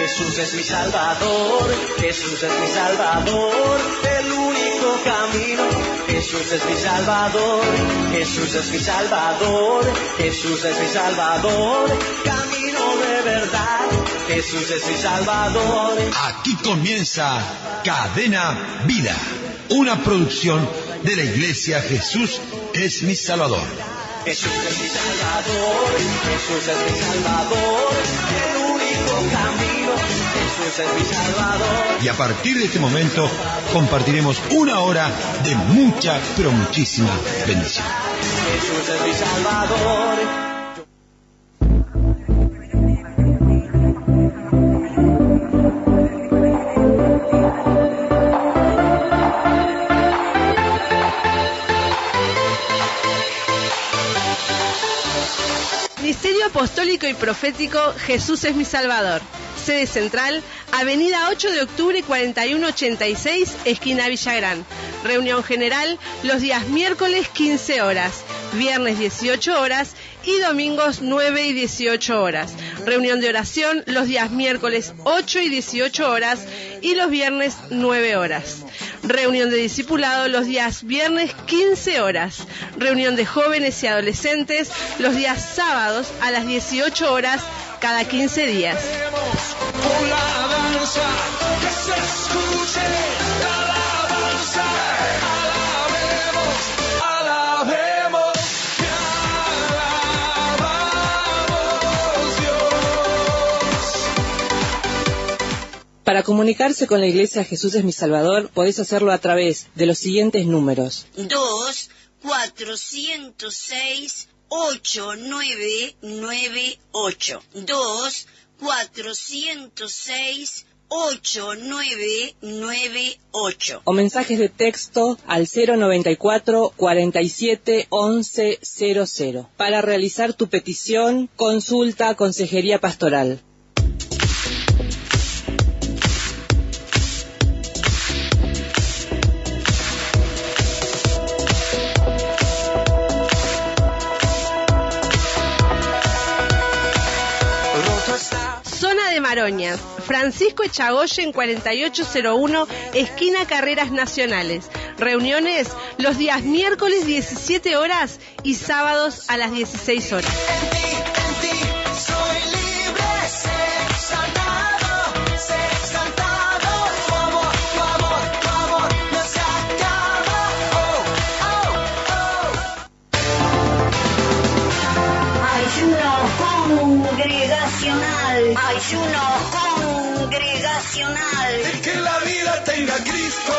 Jesús es mi Salvador, Jesús es mi Salvador, el único camino. Jesús es mi Salvador, Jesús es mi Salvador, Jesús es mi Salvador, camino de verdad. Jesús es mi Salvador. Aquí comienza Cadena Vida, una producción de la Iglesia Jesús es mi Salvador. Jesús es mi Salvador, Jesús es mi Salvador, el único camino. Jesús es mi Salvador. Y a partir de este momento compartiremos una hora de mucha, pero muchísima bendición. Jesús es mi Salvador. Ministerio Apostólico y Profético Jesús es mi Salvador. Sede central, Avenida 8 de Octubre 4186, esquina Villagrán. Reunión general los días miércoles 15 horas, viernes 18 horas y domingos 9 y 18 horas. Reunión de oración los días miércoles 8 y 18 horas y los viernes 9 horas. Reunión de discipulado los días viernes 15 horas. Reunión de jóvenes y adolescentes los días sábados a las 18 horas cada 15 días. Para comunicarse con la Iglesia Jesús es mi Salvador, podés hacerlo a través de los siguientes números. 2-406-8998. 2-406-8998. O mensajes de texto al 094 47 11 00 para realizar tu petición, consulta, consejería pastoral. Zona de Maroñas, Francisco Echagoyen 4801, esquina Carreras Nacionales. Reuniones los días miércoles 17 horas y sábados a las 16 horas. Ayuno congregacional. El que la vida tenga Cristo,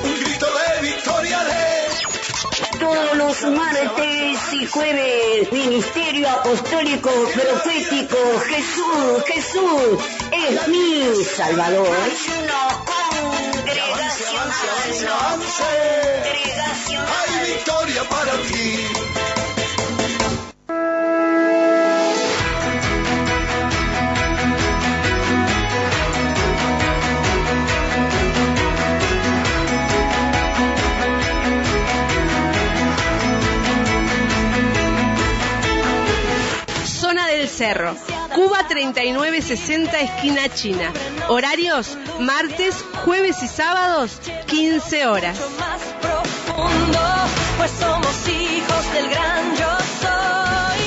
un grito de victoria de... Todos los martes y jueves, Ministerio Apostólico Profético Jesús es mi Salvador. Ayuno congregacional. Hay victoria para ti. Cerro, Cuba 3960, esquina China. Horarios martes, jueves y sábados 15 horas. Más profundo, pues somos hijos del gran yo soy.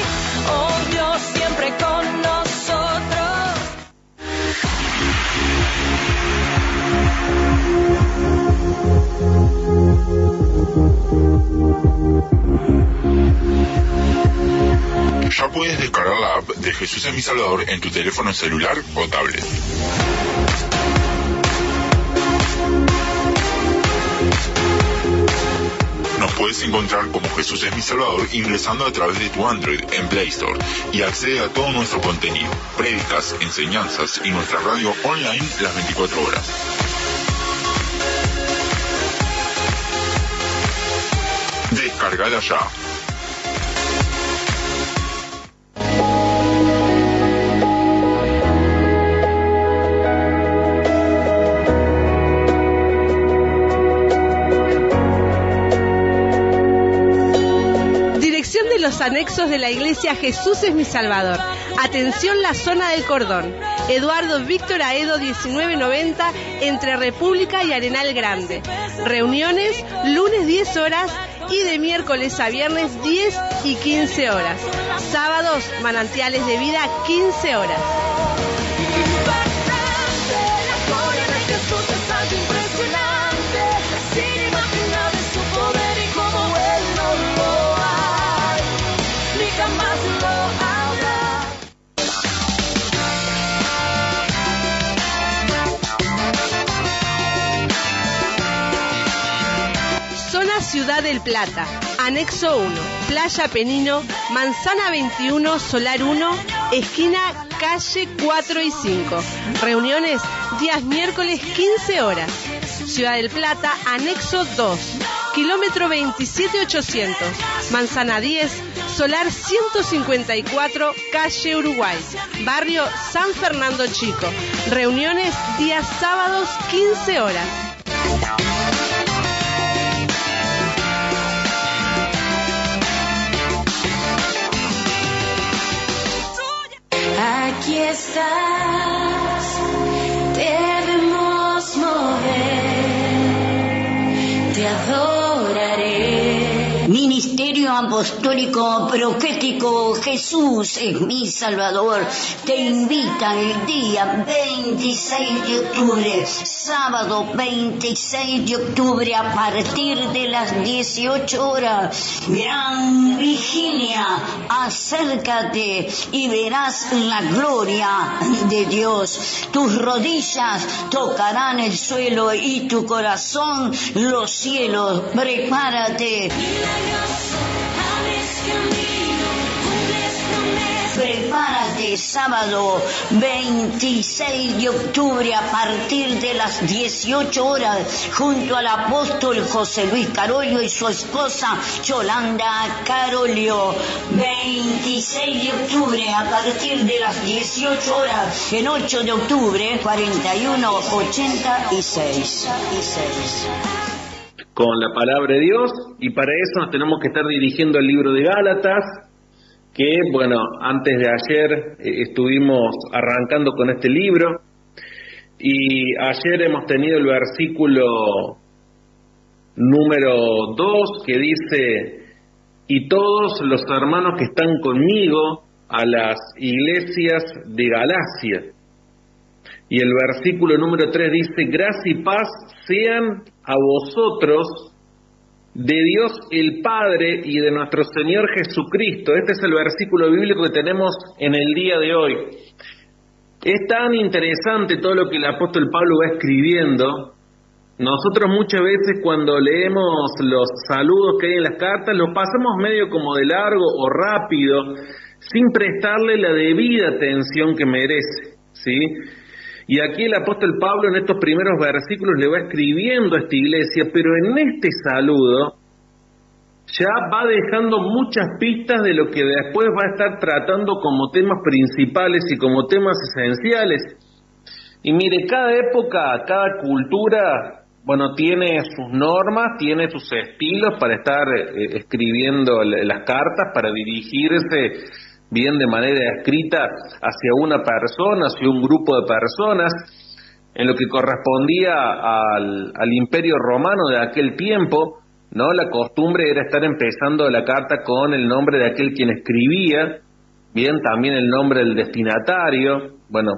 Oh Dios, siempre con nosotros. Ya puedes descargar la app de Jesús es mi Salvador en tu teléfono celular o tablet. Nos puedes encontrar como Jesús es mi Salvador ingresando a través de tu Android en Play Store y accede a todo nuestro contenido, prédicas, enseñanzas y nuestra radio online las 24 horas. Descargala ya. Dirección de los anexos de la Iglesia Jesús es mi Salvador. Atención, la zona del Cordón. Eduardo Víctor Aedo 1990, entre República y Arenal Grande. Reuniones lunes 10 horas y de miércoles a viernes 10 y 15 horas. Sábados, Manantiales de Vida, 15 horas. Zona Ciudad del Plata, Anexo 1, Playa Penino, Manzana 21, Solar 1, esquina calle 4 y 5. Reuniones días miércoles 15 horas. Ciudad del Plata, Anexo 2, kilómetro 27800, Manzana 10, Solar 154, calle Uruguay, barrio San Fernando Chico. Reuniones días sábados 15 horas. Aquí estás, debemos mover, te adoraré. Ministerio Apostólico Profético Jesús es mi Salvador te invita el día 26 de octubre, sábado 26 de octubre a partir de las 18 horas, gran vigilia. Acércate y verás la gloria de Dios. Tus rodillas tocarán el suelo y tu corazón los cielos. Prepárate. Prepárate, sábado 26 de octubre a partir de las 18 horas, junto al apóstol José Luis Carolio y su esposa Yolanda Carolio. 26 de octubre a partir de las 18 horas, el 8 de octubre, 4186. Con la palabra de Dios, y para eso nos tenemos que estar dirigiendo al libro de Gálatas, que bueno, antes de ayer estuvimos arrancando con este libro, y ayer hemos tenido el versículo número 2 que dice: y todos los hermanos que están conmigo a las iglesias de Galacia. Y el versículo número 3 dice: gracia y paz sean a vosotros de Dios el Padre y de nuestro Señor Jesucristo. Este es el versículo bíblico que tenemos en el día de hoy. Es tan interesante todo lo que el apóstol Pablo va escribiendo. Nosotros muchas veces cuando leemos los saludos que hay en las cartas, los pasamos medio como de largo o rápido, sin prestarle la debida atención que merece, ¿sí? Y aquí el apóstol Pablo en estos primeros versículos le va escribiendo a esta iglesia, pero en este saludo ya va dejando muchas pistas de lo que después va a estar tratando como temas principales y como temas esenciales. Y mire, cada época, cada cultura, bueno, tiene sus normas, tiene sus estilos para estar escribiendo las cartas, para dirigirse bien de manera escrita hacia una persona, hacia un grupo de personas. En lo que correspondía al Imperio Romano de aquel tiempo, ¿no? La costumbre era estar empezando la carta con el nombre de aquel quien escribía, bien, también el nombre del destinatario, bueno,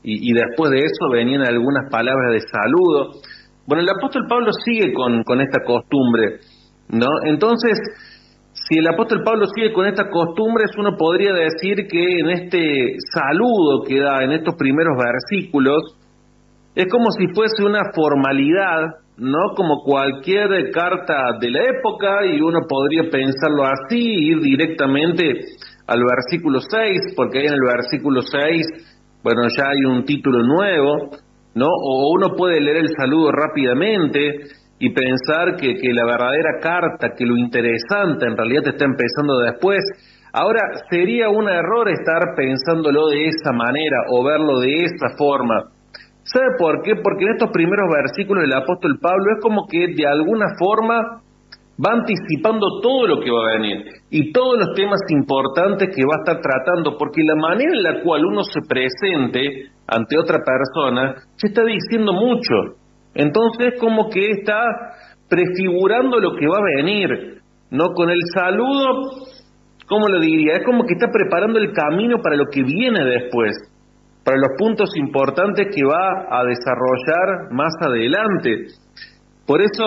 y después de eso venían algunas palabras de saludo. Bueno, el apóstol Pablo sigue con esta costumbre, ¿no? Entonces, si el apóstol Pablo sigue con estas costumbres, uno podría decir que en este saludo que da en estos primeros versículos, es como si fuese una formalidad, ¿no? Como cualquier carta de la época, y uno podría pensarlo así, ir directamente al versículo 6, porque ahí en el versículo 6, bueno, ya hay un título nuevo, ¿no? O uno puede leer el saludo rápidamente y pensar que la verdadera carta, que lo interesante en realidad está empezando después. Ahora, sería un error estar pensándolo de esa manera o verlo de esa forma. ¿Sabe por qué? Porque en estos primeros versículos del apóstol Pablo es como que de alguna forma va anticipando todo lo que va a venir y todos los temas importantes que va a estar tratando, porque la manera en la cual uno se presente ante otra persona se está diciendo mucho. Entonces como que está prefigurando lo que va a venir, ¿no? Con el saludo, ¿cómo lo diría? Es como que está preparando el camino para lo que viene después, para los puntos importantes que va a desarrollar más adelante. Por eso,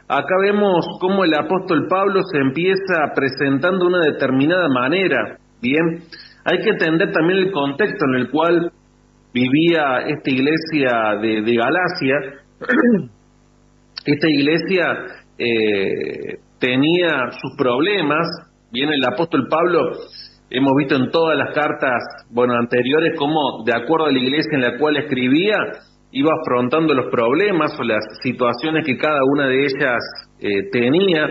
acá vemos cómo el apóstol Pablo se empieza presentando de una determinada manera. Bien, hay que entender también el contexto en el cual vivía esta iglesia de Galacia. Esta iglesia tenía sus problemas. Bien, el apóstol Pablo, hemos visto en todas las cartas anteriores cómo, de acuerdo a la iglesia en la cual escribía, iba afrontando los problemas o las situaciones que cada una de ellas tenía.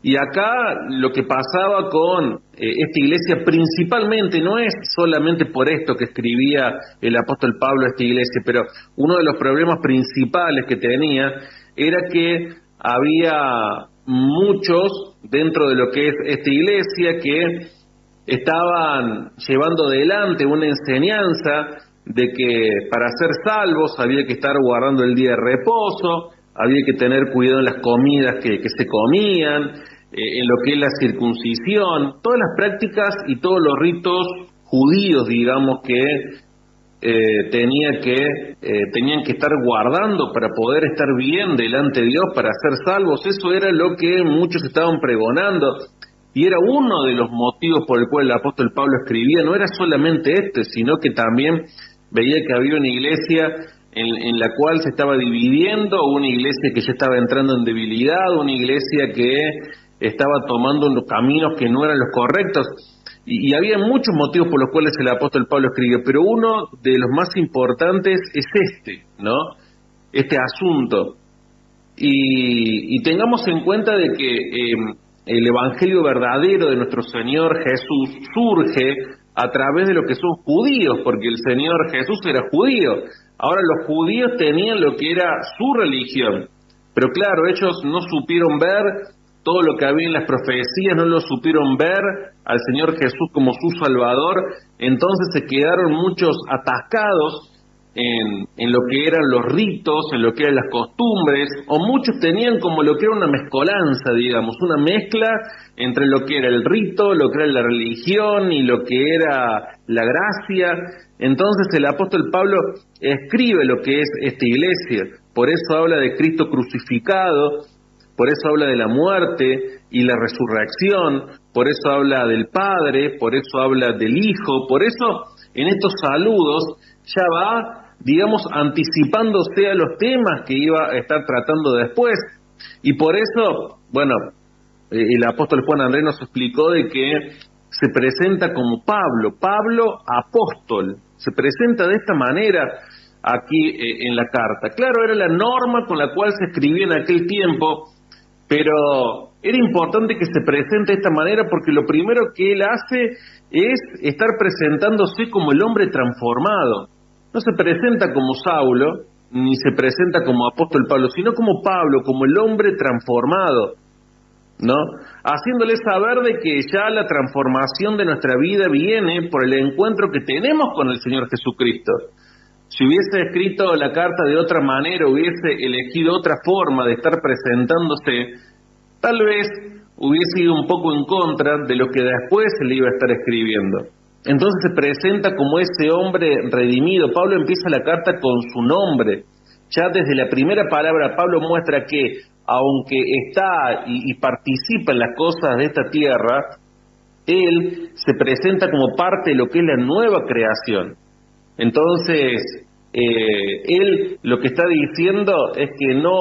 Y acá lo que pasaba con esta iglesia principalmente, no es solamente por esto que escribía el apóstol Pablo a esta iglesia, pero uno de los problemas principales que tenía era que había muchos dentro de lo que es esta iglesia que estaban llevando adelante una enseñanza de que para ser salvos había que estar guardando el día de reposo, había que tener cuidado en las comidas que se comían, en lo que es la circuncisión, todas las prácticas y todos los ritos judíos, digamos, que tenían que estar guardando para poder estar bien delante de Dios, para ser salvos. Eso era lo que muchos estaban pregonando. Y era uno de los motivos por el cual el apóstol Pablo escribía. No era solamente sino que también veía que había una iglesia en la cual se estaba dividiendo, una iglesia que ya estaba entrando en debilidad, una iglesia que estaba tomando unos caminos que no eran los correctos. Y había muchos motivos por los cuales el apóstol Pablo escribió, pero uno de los más importantes es ¿no? Este asunto. Y tengamos en cuenta de que el evangelio verdadero de nuestro Señor Jesús surge a través de lo que son judíos, porque el Señor Jesús era judío. Ahora los judíos tenían lo que era su religión, pero claro, ellos no supieron ver todo lo que había en las profecías, no lo supieron ver al Señor Jesús como su Salvador, entonces se quedaron muchos atascados en lo que eran los ritos, en lo que eran las costumbres, o muchos tenían como lo que era una mezcolanza, digamos, una mezcla entre lo que era el rito, lo que era la religión y lo que era la gracia. Entonces el apóstol Pablo escribe lo que es esta iglesia, por eso habla de Cristo crucificado, por eso habla de la muerte y la resurrección, por eso habla del Padre, por eso habla del Hijo, por eso en estos saludos ya va, digamos, anticipándose a los temas que iba a estar tratando después. Y por eso, el apóstol Juan Andrés nos explicó de que se presenta como Pablo apóstol, se presenta de esta manera aquí en la carta. Claro, era la norma con la cual se escribía en aquel tiempo, pero era importante que se presente de esta manera porque lo primero que él hace es estar presentándose como el hombre transformado. No se presenta como Saulo, ni se presenta como apóstol Pablo, sino como Pablo, como el hombre transformado, ¿no? Haciéndole saber de que ya la transformación de nuestra vida viene por el encuentro que tenemos con el Señor Jesucristo. Si hubiese escrito la carta de otra manera, hubiese elegido otra forma de estar presentándose, tal vez hubiese ido un poco en contra de lo que después se le iba a estar escribiendo. Entonces se presenta como ese hombre redimido. Pablo empieza la carta con su nombre. Ya desde la primera palabra Pablo muestra que, aunque está y participa en las cosas de esta tierra, él se presenta como parte de lo que es la nueva creación. Entonces, él lo que está diciendo es que no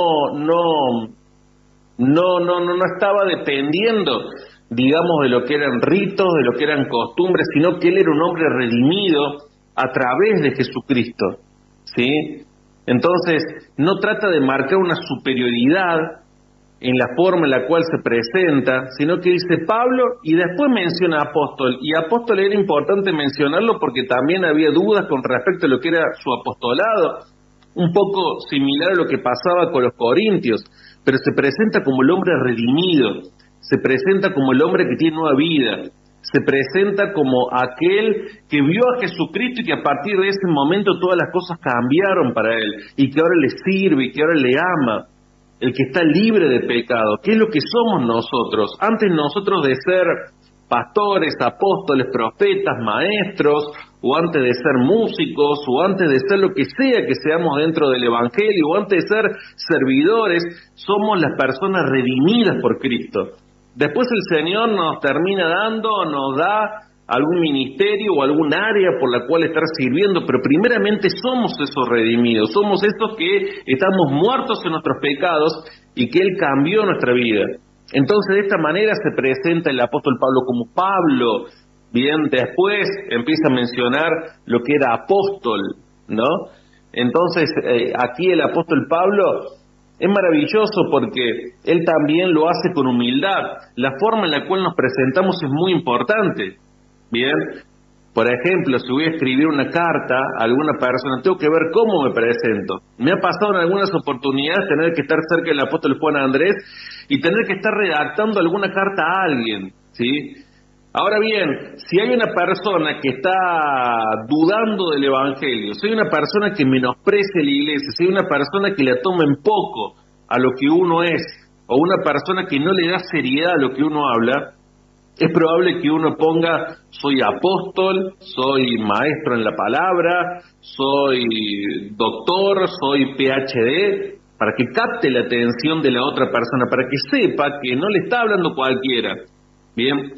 estaba dependiendo, digamos, de lo que eran ritos, de lo que eran costumbres, sino que él era un hombre redimido a través de Jesucristo, ¿sí? Entonces, no trata de marcar una superioridad en la forma en la cual se presenta, sino que dice Pablo y después menciona apóstol. Y apóstol era importante mencionarlo porque también había dudas con respecto a lo que era su apostolado, un poco similar a lo que pasaba con los corintios. pero se presenta como el hombre redimido, se presenta como el hombre que tiene nueva vida, se presenta como aquel que vio a Jesucristo y que a partir de ese momento todas las cosas cambiaron para él, y que ahora le sirve, y que ahora le ama, el que está libre de pecado. ¿Qué es lo que somos nosotros? Antes nosotros de ser pastores, apóstoles, profetas, maestros, o antes de ser músicos, o antes de ser lo que sea que seamos dentro del Evangelio, o antes de ser servidores, somos las personas redimidas por Cristo. Después el Señor nos termina dando, nos da algún ministerio o algún área por la cual estar sirviendo, pero primeramente somos esos redimidos, somos estos que estamos muertos en nuestros pecados y que Él cambió nuestra vida. Entonces de esta manera se presenta el apóstol Pablo como Pablo. Bien, después empieza a mencionar lo que era apóstol, ¿no? Entonces aquí el apóstol Pablo es maravilloso porque él también lo hace con humildad. La forma en la cual nos presentamos es muy importante. Bien, por ejemplo, si voy a escribir una carta a alguna persona, tengo que ver cómo me presento. Me ha pasado en algunas oportunidades tener que estar cerca del apóstol Juan Andrés y tener que estar redactando alguna carta a alguien, ¿sí? Ahora bien, si hay una persona que está dudando del Evangelio, si hay una persona que menosprecia la iglesia, si hay una persona que le toma en poco a lo que uno es, o una persona que no le da seriedad a lo que uno habla, es probable que uno ponga: soy apóstol, soy maestro en la palabra, soy doctor, soy PhD, para que capte la atención de la otra persona, para que sepa que no le está hablando cualquiera. Bien,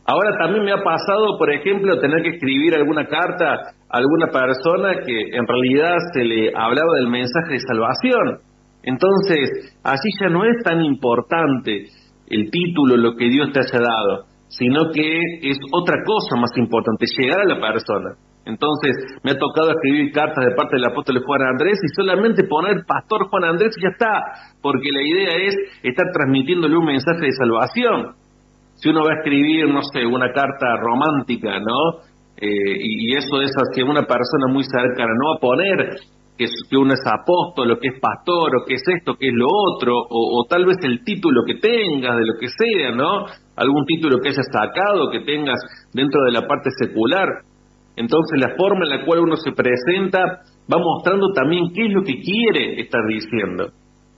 ahora también me ha pasado, por ejemplo, tener que escribir alguna carta a alguna persona que en realidad se le hablaba del mensaje de salvación. Entonces, así ya no es tan importante el título, lo que Dios te haya dado, sino que es otra cosa más importante, llegar a la persona. Entonces, me ha tocado escribir cartas de parte del apóstol Juan Andrés y solamente poner Pastor Juan Andrés y ya está, porque la idea es estar transmitiéndole un mensaje de salvación. Si uno va a escribir, no sé, una carta romántica, ¿no? Y eso es hacia una persona muy cercana, no va a poner que uno es apóstol, o que es pastor, o que es esto, que es lo otro, o tal vez el título que tengas, de lo que sea, ¿no? Algún título que hayas sacado, que tengas dentro de la parte secular. Entonces la forma en la cual uno se presenta va mostrando también qué es lo que quiere estar diciendo,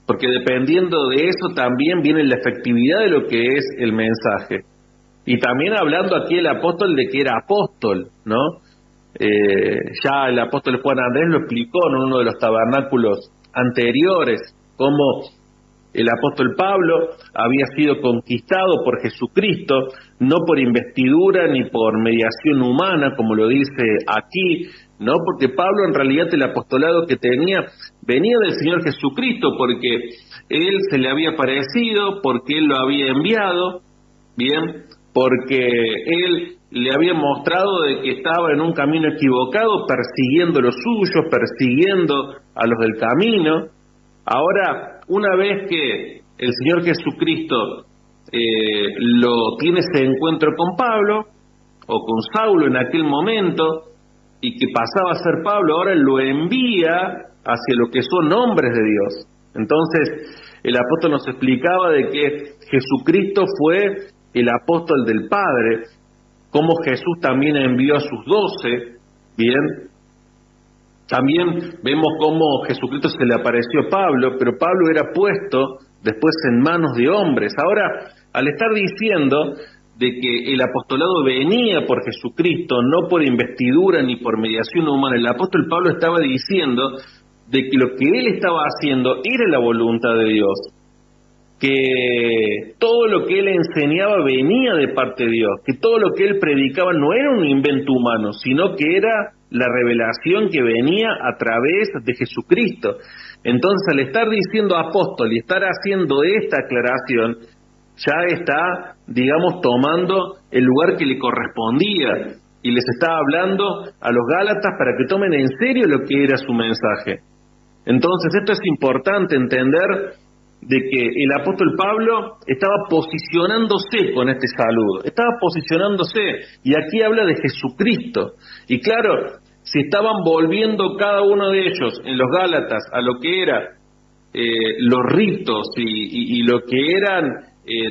porque dependiendo de eso también viene la efectividad de lo que es el mensaje. Y también hablando aquí el apóstol de que era apóstol, ¿no? Ya el apóstol Juan Andrés lo explicó en uno de los tabernáculos anteriores, cómo el apóstol Pablo había sido conquistado por Jesucristo, no por investidura ni por mediación humana, como lo dice aquí, ¿no? Porque Pablo en realidad el apostolado que tenía venía del Señor Jesucristo, porque Él se le había aparecido, porque Él lo había enviado, bien, porque Él le había mostrado de que estaba en un camino equivocado, persiguiendo los suyos, persiguiendo a los del camino. Ahora, una vez que el Señor Jesucristo lo tiene ese encuentro con Pablo, o con Saulo en aquel momento, y que pasaba a ser Pablo, ahora lo envía hacia lo que son hombres de Dios. Entonces, el apóstol nos explicaba de que Jesucristo fue el apóstol del Padre, como Jesús también envió a sus 12, bien. También vemos cómo Jesucristo se le apareció a Pablo, pero Pablo era puesto después en manos de hombres. Ahora, al estar diciendo de que el apostolado venía por Jesucristo, no por investidura ni por mediación humana, el apóstol Pablo estaba diciendo de que lo que él estaba haciendo era la voluntad de Dios, que todo lo que él enseñaba venía de parte de Dios, que todo lo que él predicaba no era un invento humano, sino que era la revelación que venía a través de Jesucristo. Entonces, al estar diciendo apóstol y estar haciendo esta aclaración, ya está, digamos, tomando el lugar que le correspondía y les estaba hablando a los Gálatas para que tomen en serio lo que era su mensaje. Entonces, esto es importante entender de que el apóstol Pablo estaba posicionándose con este saludo, estaba posicionándose, y aquí habla de Jesucristo. Y claro, si estaban volviendo cada uno de ellos en los Gálatas a lo que era los ritos y lo que eran,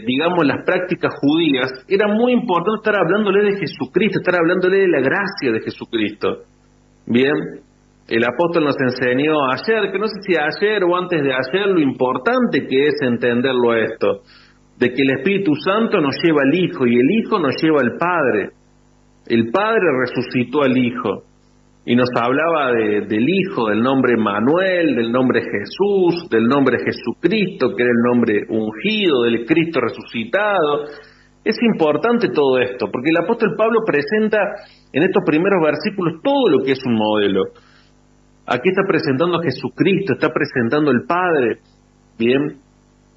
digamos, las prácticas judías, era muy importante estar hablándole de Jesucristo, estar hablándole de la gracia de Jesucristo. Bien, el apóstol nos enseñó ayer, que no sé si ayer o antes de ayer, lo importante que es entenderlo esto, de que el Espíritu Santo nos lleva al Hijo y el Hijo nos lleva al Padre. El Padre resucitó al Hijo y nos hablaba del Hijo, del nombre Manuel, del nombre Jesús, del nombre Jesucristo, que era el nombre ungido, del Cristo resucitado. Es importante todo esto, porque el apóstol Pablo presenta en estos primeros versículos todo lo que es un modelo. Aquí está presentando a Jesucristo, está presentando al Padre, ¿bien?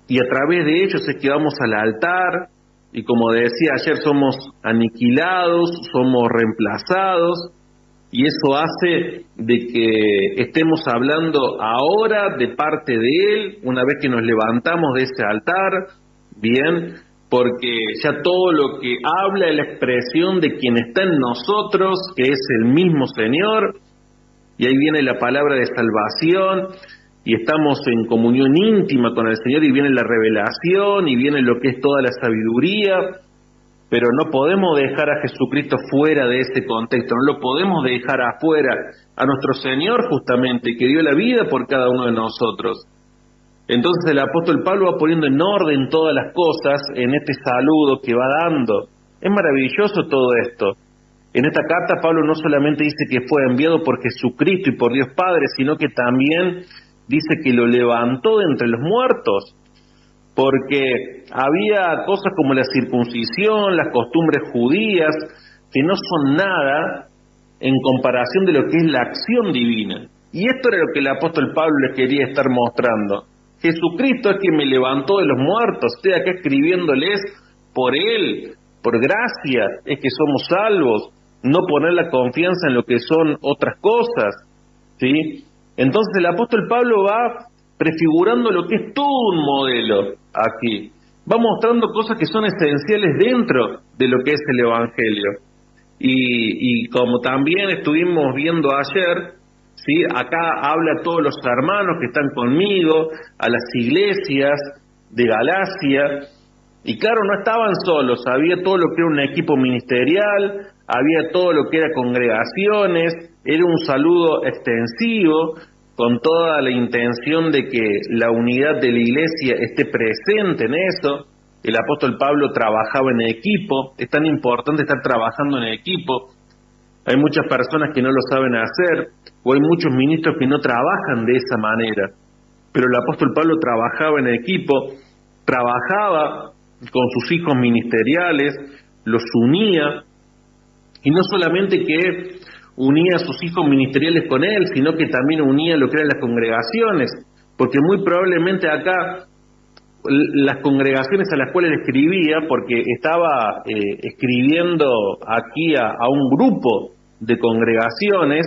Y a través de ellos es que vamos al altar, y como decía ayer, somos aniquilados, somos reemplazados, y eso hace de que estemos hablando ahora de parte de Él, una vez que nos levantamos de ese altar, ¿bien? Porque ya todo lo que habla es la expresión de quien está en nosotros, que es el mismo Señor, y ahí viene la palabra de salvación, y estamos en comunión íntima con el Señor, y viene la revelación, y viene lo que es toda la sabiduría, pero no podemos dejar a Jesucristo fuera de ese contexto, no lo podemos dejar afuera a nuestro Señor justamente, que dio la vida por cada uno de nosotros. Entonces el apóstol Pablo va poniendo en orden todas las cosas en este saludo que va dando. Es maravilloso todo esto. En esta carta Pablo no solamente dice que fue enviado por Jesucristo y por Dios Padre, sino que también dice que lo levantó de entre los muertos, porque había cosas como la circuncisión, las costumbres judías, que no son nada en comparación de lo que es la acción divina. Y esto era lo que el apóstol Pablo les quería estar mostrando. Jesucristo es quien me levantó de los muertos, estoy acá escribiéndoles por Él, por gracia, es que somos salvos, no poner la confianza en lo que son otras cosas, ¿sí? Entonces el apóstol Pablo va prefigurando lo que es todo un modelo aquí, va mostrando cosas que son esenciales dentro de lo que es el Evangelio. Y como también estuvimos viendo ayer, ¿sí? Acá habla a todos los hermanos que están conmigo, a las iglesias de Galacia, y claro, no estaban solos, había todo lo que era un equipo ministerial, había todo lo que era congregaciones, era un saludo extensivo, con toda la intención de que la unidad de la iglesia esté presente en eso. El apóstol Pablo trabajaba en equipo, es tan importante estar trabajando en equipo. Hay muchas personas que no lo saben hacer, o hay muchos ministros que no trabajan de esa manera. Pero el apóstol Pablo trabajaba en equipo, trabajaba con sus hijos ministeriales, los unía, y no solamente que unía a sus hijos ministeriales con él, sino que también unía lo que eran las congregaciones, porque muy probablemente acá las congregaciones a las cuales escribía, porque estaba escribiendo aquí a un grupo de congregaciones,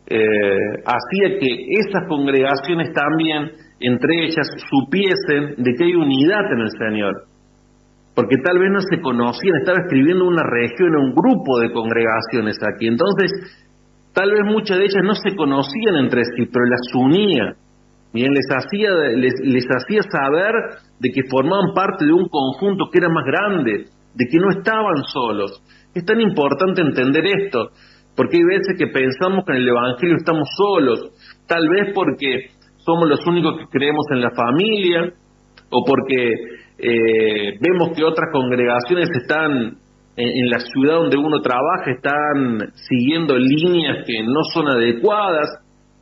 hacía que esas congregaciones también, entre ellas, supiesen de que hay unidad en el Señor, porque tal vez no se conocían, estaba escribiendo una región, un grupo de congregaciones aquí, entonces tal vez muchas de ellas no se conocían entre sí, pero las unía, bien, les hacía saber de que formaban parte de un conjunto que era más grande, de que no estaban solos. Es tan importante entender esto, porque hay veces que pensamos que en el Evangelio estamos solos, tal vez porque somos los únicos que creemos en la familia, o porque vemos que otras congregaciones están en la ciudad donde uno trabaja, están siguiendo líneas que no son adecuadas,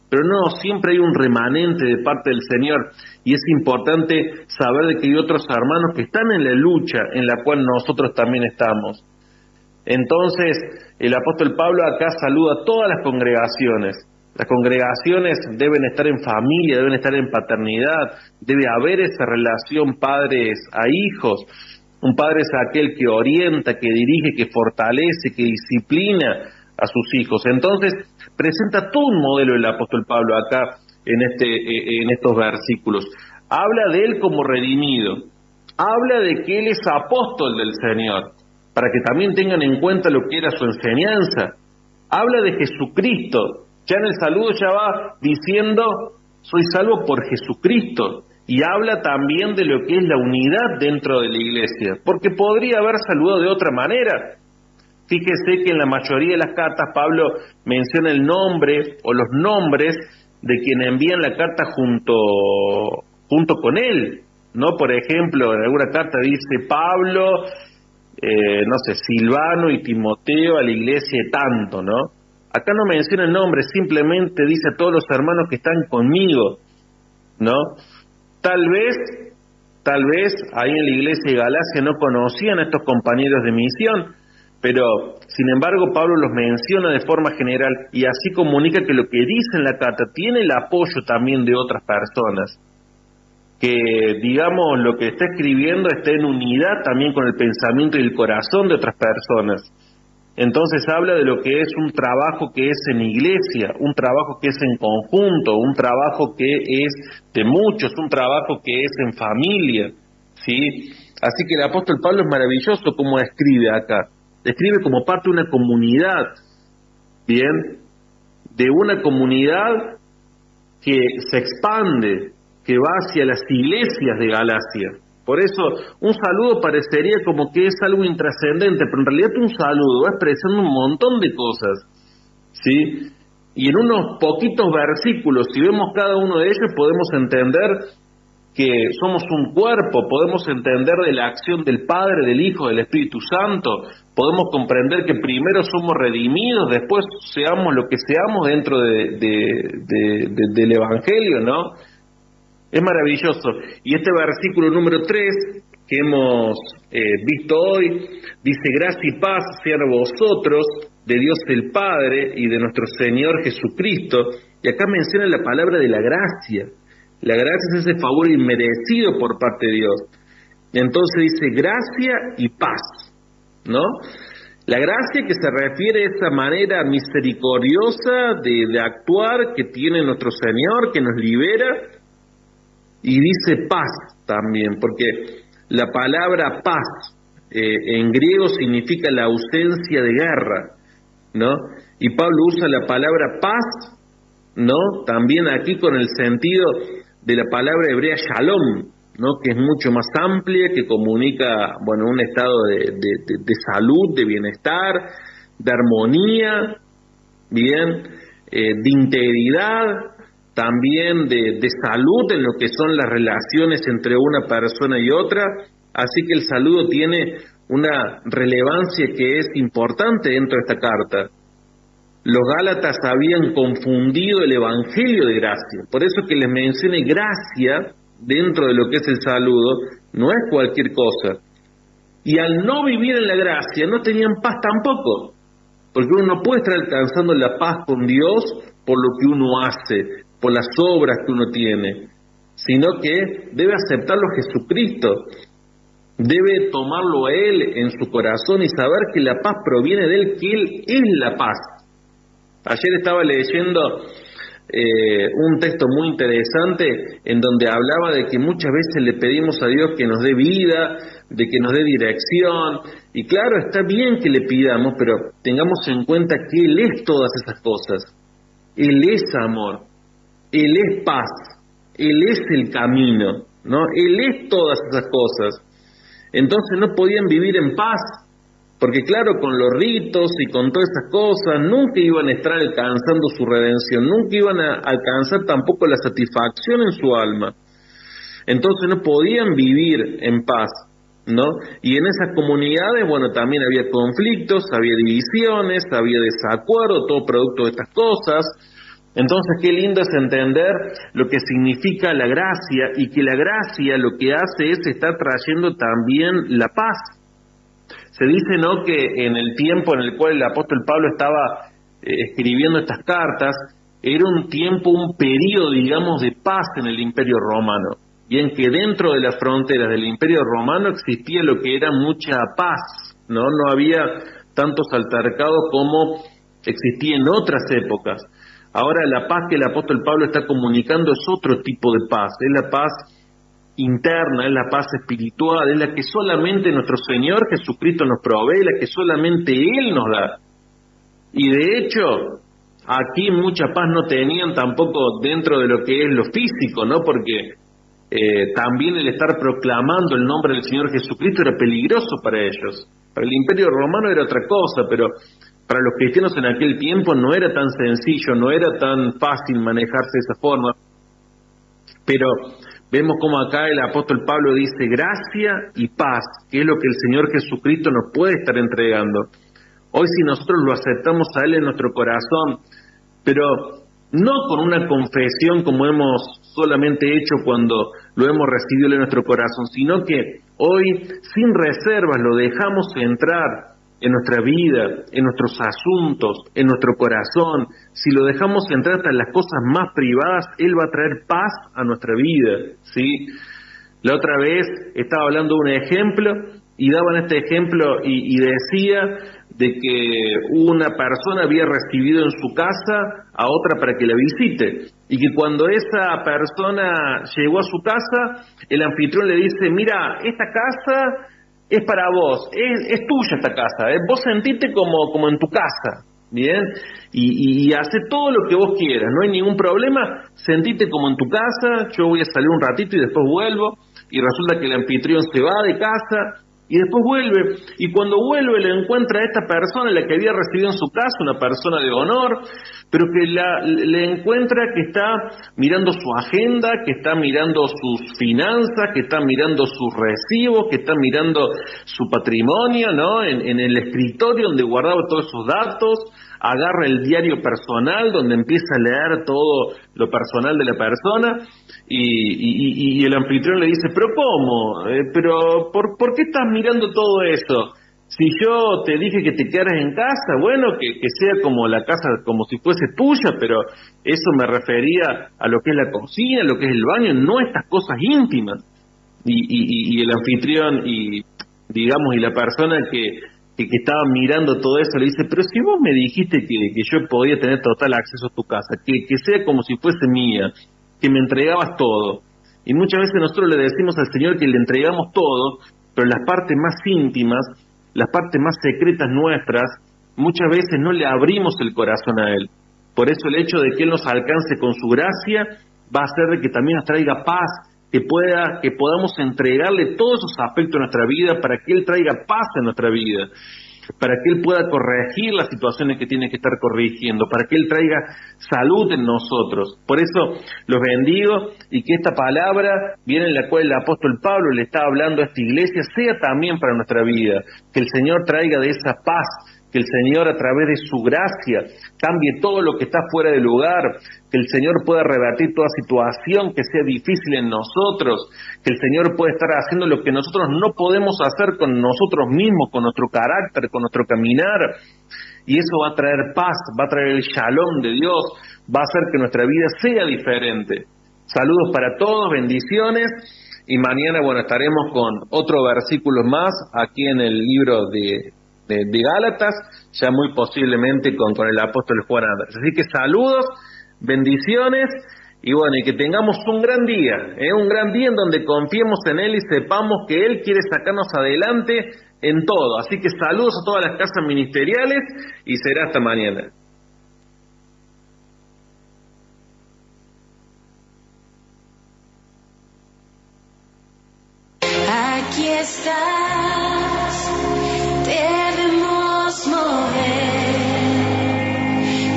pero no, siempre hay un remanente de parte del Señor, y es importante saber de que hay otros hermanos que están en la lucha en la cual nosotros también estamos. Entonces, el apóstol Pablo acá saluda a todas las congregaciones. Las congregaciones deben estar en familia, deben estar en paternidad, debe haber esa relación padres a hijos. Un padre es aquel que orienta, que dirige, que fortalece, que disciplina a sus hijos. Entonces, presenta todo un modelo el apóstol Pablo acá en estos versículos. Habla de él como redimido, habla de que él es apóstol del Señor, para que también tengan en cuenta lo que era su enseñanza. Habla de Jesucristo. Ya en el saludo ya va diciendo soy salvo por Jesucristo. Y habla también de lo que es la unidad dentro de la iglesia, porque podría haber saludado de otra manera. Fíjese que en la mayoría de las cartas Pablo menciona el nombre o los nombres de quien envían la carta junto con él, ¿no? Por ejemplo, en alguna carta dice Pablo, Silvano y Timoteo a la iglesia de tanto, ¿no? Acá no menciona el nombre, simplemente dice a todos los hermanos que están conmigo, ¿no? Tal vez ahí en la iglesia de Galacia no conocían a estos compañeros de misión, pero sin embargo Pablo los menciona de forma general y así comunica que lo que dice en la carta tiene el apoyo también de otras personas, que digamos lo que está escribiendo está en unidad también con el pensamiento y el corazón de otras personas. Entonces habla de lo que es un trabajo que es en iglesia, un trabajo que es en conjunto, un trabajo que es de muchos, un trabajo que es en familia, ¿sí? Así que el apóstol Pablo es maravilloso como escribe acá. Escribe como parte de una comunidad, ¿bien? De una comunidad que se expande, que va hacia las iglesias de Galacia. Por eso, un saludo parecería como que es algo intrascendente, pero en realidad un saludo va expresando un montón de cosas, ¿sí? Y en unos poquitos versículos, si vemos cada uno de ellos, podemos entender que somos un cuerpo, podemos entender de la acción del Padre, del Hijo, del Espíritu Santo, podemos comprender que primero somos redimidos, después seamos lo que seamos dentro del Evangelio, ¿no? Es maravilloso. Y este versículo número 3 que hemos visto hoy, dice: gracia y paz sean a vosotros, de Dios el Padre y de nuestro Señor Jesucristo. Y acá menciona la palabra de la gracia. La gracia es ese favor inmerecido por parte de Dios. Entonces dice gracia y paz, ¿no? La gracia que se refiere a esa manera misericordiosa de actuar que tiene nuestro Señor, que nos libera. Y dice paz también, porque la palabra paz en griego significa la ausencia de guerra, ¿no? Y Pablo usa la palabra paz, ¿no? También aquí con el sentido de la palabra hebrea shalom, ¿no? Que es mucho más amplia, que comunica, bueno, un estado de salud, de bienestar, de armonía, bien, de integridad, también de salud en lo que son las relaciones entre una persona y otra. Así que el saludo tiene una relevancia que es importante dentro de esta carta. Los Gálatas habían confundido el evangelio de gracia, por eso que les mencioné gracia dentro de lo que es el saludo, no es cualquier cosa. Y al no vivir en la gracia no tenían paz tampoco, porque uno no puede estar alcanzando la paz con Dios por lo que uno hace, por las obras que uno tiene, sino que debe aceptarlo Jesucristo, debe tomarlo a Él en su corazón y saber que la paz proviene de Él, que Él es la paz. Ayer estaba leyendo un texto muy interesante en donde hablaba de que muchas veces le pedimos a Dios que nos dé vida, de que nos dé dirección, y claro, está bien que le pidamos, pero tengamos en cuenta que Él es todas esas cosas. Él es amor, Él es paz, Él es el camino, ¿no? Él es todas esas cosas. Entonces no podían vivir en paz, porque claro, con los ritos y con todas esas cosas, nunca iban a estar alcanzando su redención, nunca iban a alcanzar tampoco la satisfacción en su alma. Entonces no podían vivir en paz, ¿no? Y en esas comunidades, bueno, también había conflictos, había divisiones, había desacuerdo, todo producto de estas cosas. Entonces qué lindo es entender lo que significa la gracia, y que la gracia lo que hace es estar trayendo también la paz. Se dice, ¿no?, que en el tiempo en el cual el apóstol Pablo estaba escribiendo estas cartas, era un tiempo, un periodo, digamos, de paz en el Imperio Romano. Y en que dentro de las fronteras del Imperio Romano existía lo que era mucha paz, ¿no? No había tantos altercados como existía en otras épocas. Ahora la paz que el apóstol Pablo está comunicando es otro tipo de paz, es la paz interna, es la paz espiritual, es la que solamente nuestro Señor Jesucristo nos provee, la que solamente Él nos da. Y de hecho, aquí mucha paz no tenían tampoco dentro de lo que es lo físico, ¿no? Porque también el estar proclamando el nombre del Señor Jesucristo era peligroso para ellos. Para el Imperio Romano era otra cosa, pero para los cristianos en aquel tiempo no era tan sencillo, no era tan fácil manejarse de esa forma. Pero vemos como acá el apóstol Pablo dice gracia y paz, que es lo que el Señor Jesucristo nos puede estar entregando. Hoy si nosotros lo aceptamos a Él en nuestro corazón, pero no con una confesión como hemos solamente hecho cuando lo hemos recibido en nuestro corazón, sino que hoy sin reservas lo dejamos entrar en nuestra vida, en nuestros asuntos, en nuestro corazón. Si lo dejamos entrar hasta en las cosas más privadas, Él va a traer paz a nuestra vida, ¿sí? La otra vez estaba hablando de un ejemplo y daban este ejemplo y decía de que una persona había recibido en su casa a otra para que la visite, y que cuando esa persona llegó a su casa, el anfitrión le dice, mira, esta casa es para vos, es tuya esta casa, vos sentite como en tu casa, ¿bien? Y hace todo lo que vos quieras, no hay ningún problema, sentite como en tu casa, yo voy a salir un ratito y después vuelvo, y resulta que el anfitrión se va de casa, y después vuelve, y cuando vuelve le encuentra a esta persona, la que había recibido en su casa, una persona de honor, pero que le encuentra que está mirando su agenda, que está mirando sus finanzas, que está mirando sus recibos, que está mirando su patrimonio, ¿no? En el escritorio donde guardaba todos esos datos, agarra el diario personal donde empieza a leer todo lo personal de la persona, y el anfitrión le dice, pero ¿cómo? Pero ¿por qué estás mirando todo eso? Si yo te dije que te quedaras en casa, bueno, que sea como la casa, como si fuese tuya, pero eso me refería a lo que es la cocina, lo que es el baño, no estas cosas íntimas. Y el anfitrión y la persona que estaba mirando todo eso le dice, pero si vos me dijiste que yo podía tener total acceso a tu casa, que sea como si fuese mía, que me entregabas todo. Y muchas veces nosotros le decimos al Señor que le entregamos todo, pero las partes más íntimas, las partes más secretas nuestras, muchas veces no le abrimos el corazón a Él. Por eso el hecho de que Él nos alcance con su gracia va a hacer de que también nos traiga paz, que podamos entregarle todos esos aspectos de nuestra vida para que Él traiga paz en nuestra vida, para que Él pueda corregir las situaciones que tiene que estar corrigiendo, para que Él traiga salud en nosotros. Por eso los bendigo, y que esta palabra, bien en la cual el apóstol Pablo le está hablando a esta iglesia, sea también para nuestra vida, que el Señor traiga de esa paz, que el Señor a través de su gracia cambie todo lo que está fuera de lugar, que el Señor pueda rebatir toda situación que sea difícil en nosotros, que el Señor pueda estar haciendo lo que nosotros no podemos hacer con nosotros mismos, con nuestro carácter, con nuestro caminar, y eso va a traer paz, va a traer el shalom de Dios, va a hacer que nuestra vida sea diferente. Saludos para todos, bendiciones, y mañana, estaremos con otro versículo más aquí en el libro de Gálatas, ya muy posiblemente con el apóstol Juan Andrés. Así que saludos, bendiciones, y y que tengamos un gran día en donde confiemos en Él y sepamos que Él quiere sacarnos adelante en todo. Así que saludos a todas las casas ministeriales y será hasta mañana. Aquí estás, debemos mover,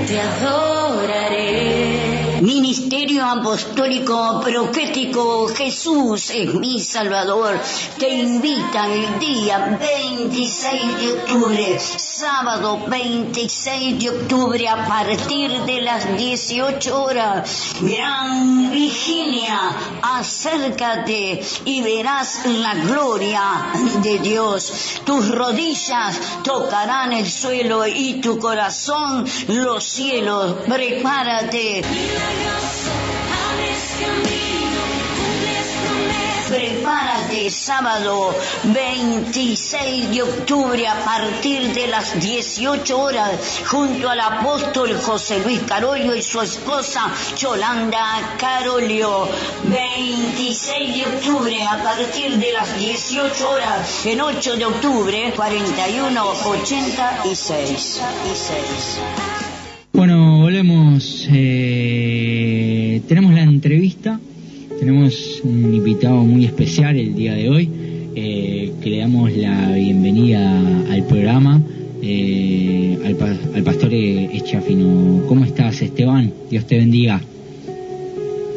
te adoraré. Ministerio Apostólico Profético Jesús es mi Salvador. Te invitan el día 26 de octubre, sábado 26 de octubre, a partir de las 18 horas. Gran vigilia, acércate y verás la gloria de Dios. Tus rodillas tocarán el suelo y tu corazón los cielos. Prepárate. Prepárate, sábado 26 de octubre, a partir de las 18 horas, junto al apóstol José Luis Carollo y su esposa Yolanda Carollo. 26 de octubre, a partir de las 18 horas, en 8 de octubre, 4186. Bueno, volvemos. tenemos la entrevista, tenemos un invitado muy especial el día de hoy, que le damos la bienvenida al programa, al pastor Eschiafino. ¿Cómo estás, Esteban? Dios te bendiga.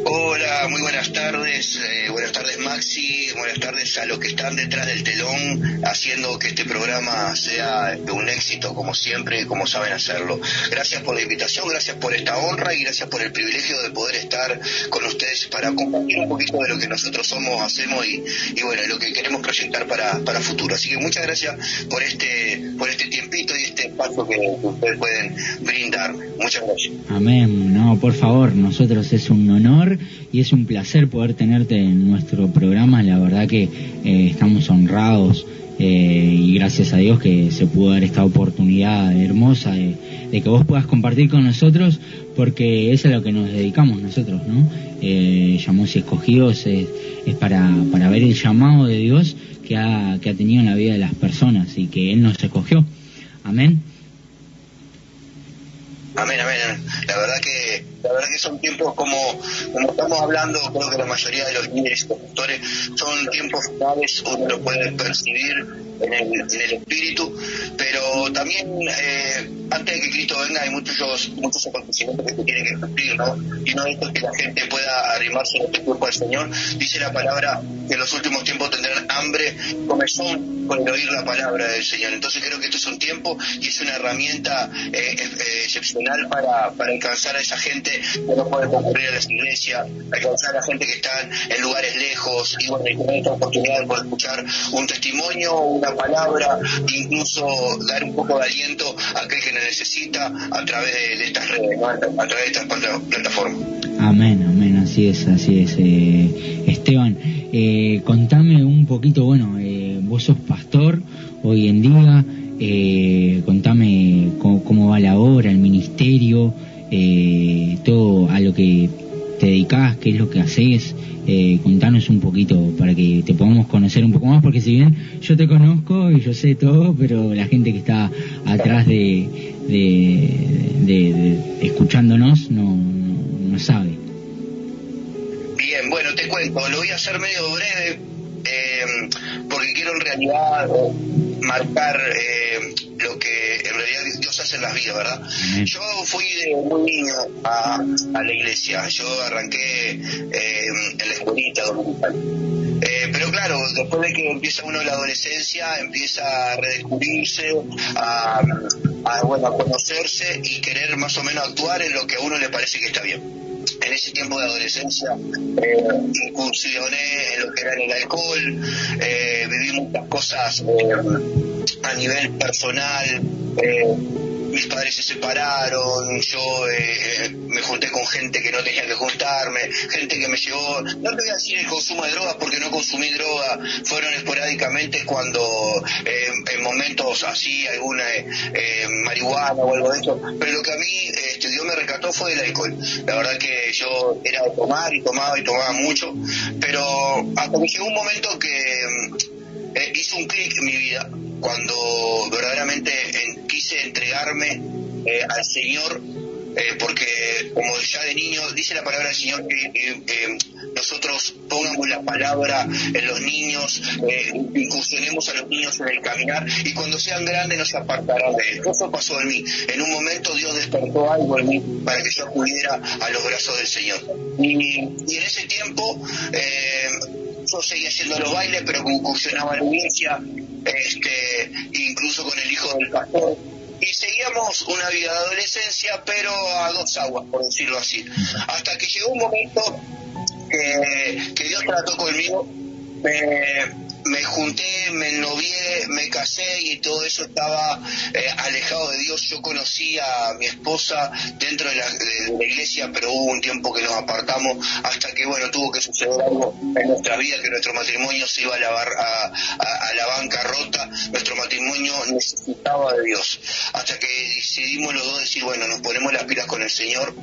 Hola, muy buenas tardes. Buenas tardes, Maxi. Buenas tardes a los que están detrás del telón haciendo que este programa sea un éxito, como siempre, como saben hacerlo. Gracias por la invitación, gracias por esta honra y gracias por el privilegio de poder estar con ustedes para compartir un poquito de lo que nosotros somos, hacemos y bueno, lo que queremos proyectar para futuro. Así que muchas gracias por este tiempito y este espacio que ustedes pueden brindar. Muchas gracias. Amén. No, por favor, nosotros es un honor y es un placer poder tenerte en nuestro programa. La verdad que estamos honrados y gracias a Dios que se pudo dar esta oportunidad hermosa de que vos puedas compartir con nosotros, porque eso es a lo que nos dedicamos nosotros, ¿no? Llamados y escogidos es para ver el llamado de Dios que ha tenido en la vida de las personas y que Él nos escogió. Amén. Amén. La verdad que son tiempos como estamos hablando, creo que la mayoría de los líderes y conductores, son tiempos finales, uno lo puede percibir en el espíritu, pero también antes de que Cristo venga hay muchos acontecimientos que se tienen que cumplir, ¿no? Y uno de estos es que la gente pueda arrimarse en este cuerpo del Señor. Dice la palabra que en los últimos tiempos tendrán hambre, comezón con el oír la palabra del Señor. Entonces creo que esto es un tiempo y es una herramienta excepcional para alcanzar a esa gente que no puede concurrir a las iglesias, alcanzar a la gente que está en lugares lejos y bueno, y tener esta oportunidad de poder escuchar un testimonio, una palabra, incluso dar un poco de aliento a aquel que lo necesita a través de estas redes, ¿no? A través de estas plataformas. Amén, así es. Esteban, contame un poquito, vos sos pastor hoy en día, contame cómo va la obra, el ministerio, todo a lo que te dedicás, qué es lo que haces. Contanos un poquito para que te podamos conocer un poco más, porque si bien yo te conozco y yo sé todo, pero la gente que está atrás de escuchándonos no sabe. Bien, bueno, te cuento, lo voy a hacer medio breve, porque quiero en realidad marcar lo que en realidad Dios hace en las vidas, ¿verdad? Yo fui de muy niño a la iglesia, yo arranqué en la escuelita dominical. Pero claro, después de que empieza uno la adolescencia, empieza a redescubrirse, a conocerse y querer más o menos actuar en lo que a uno le parece que está bien. En ese tiempo de adolescencia incursioné en lo que era el alcohol, viví muchas cosas a nivel personal. Mis padres se separaron, yo me junté con gente que no tenía que juntarme, gente que me llevó, no te voy a decir el consumo de drogas porque no consumí droga, fueron esporádicamente cuando en momentos así, alguna marihuana o algo de eso, pero lo que a mí Dios me rescató fue el alcohol. La verdad que yo era de tomar y tomaba mucho, pero hasta que llegó un momento que hizo un clic en mi vida, cuando verdaderamente quise entregarme al Señor, porque como ya de niño dice la palabra del Señor que nosotros pongamos la palabra en los niños, incursionemos a los niños en el caminar y cuando sean grandes no se apartarán de él. Eso pasó en mí. En un momento Dios despertó algo en mí para que yo acudiera a los brazos del Señor. Y en ese tiempo yo seguía haciendo los bailes, pero incursionaba en la iglesia, incluso con el hijo del pastor. Y seguíamos una vida de adolescencia, pero a dos aguas, por decirlo así. Hasta que llegó un momento que Dios trató conmigo, me junté, me ennovié, me casé y todo eso estaba alejado de Dios. Yo conocí a mi esposa dentro de la iglesia, pero hubo un tiempo que nos apartamos hasta que, tuvo que suceder algo en nuestra vida, que nuestro matrimonio se iba a la bancarrota. Nuestro matrimonio necesitaba de Dios. Hasta que decidimos los dos decir, nos ponemos las pilas con el Señor.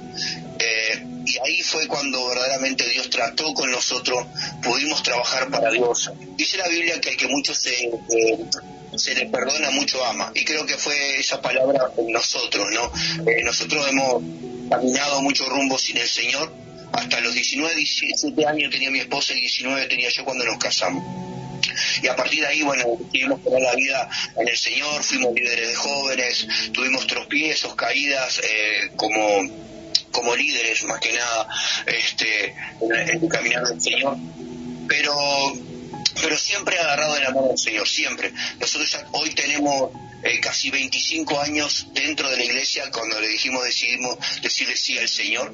Y ahí fue cuando verdaderamente Dios trató con nosotros, pudimos trabajar para Dios. Dice la Biblia que al que mucho se le perdona, mucho ama. Y creo que fue esa palabra en nosotros, ¿no? Nosotros hemos caminado mucho rumbo sin el Señor. Hasta los 19, 17 años tenía mi esposa y 19 tenía yo cuando nos casamos. Y a partir de ahí, bueno, decidimos poner la vida en el Señor, fuimos líderes de jóvenes, tuvimos tropiezos, caídas, como líderes más que nada, en el caminar del Señor, pero siempre agarrado de la mano del Señor, siempre. Nosotros ya hoy tenemos casi 25 años dentro de la iglesia, cuando decidimos decirle sí al Señor,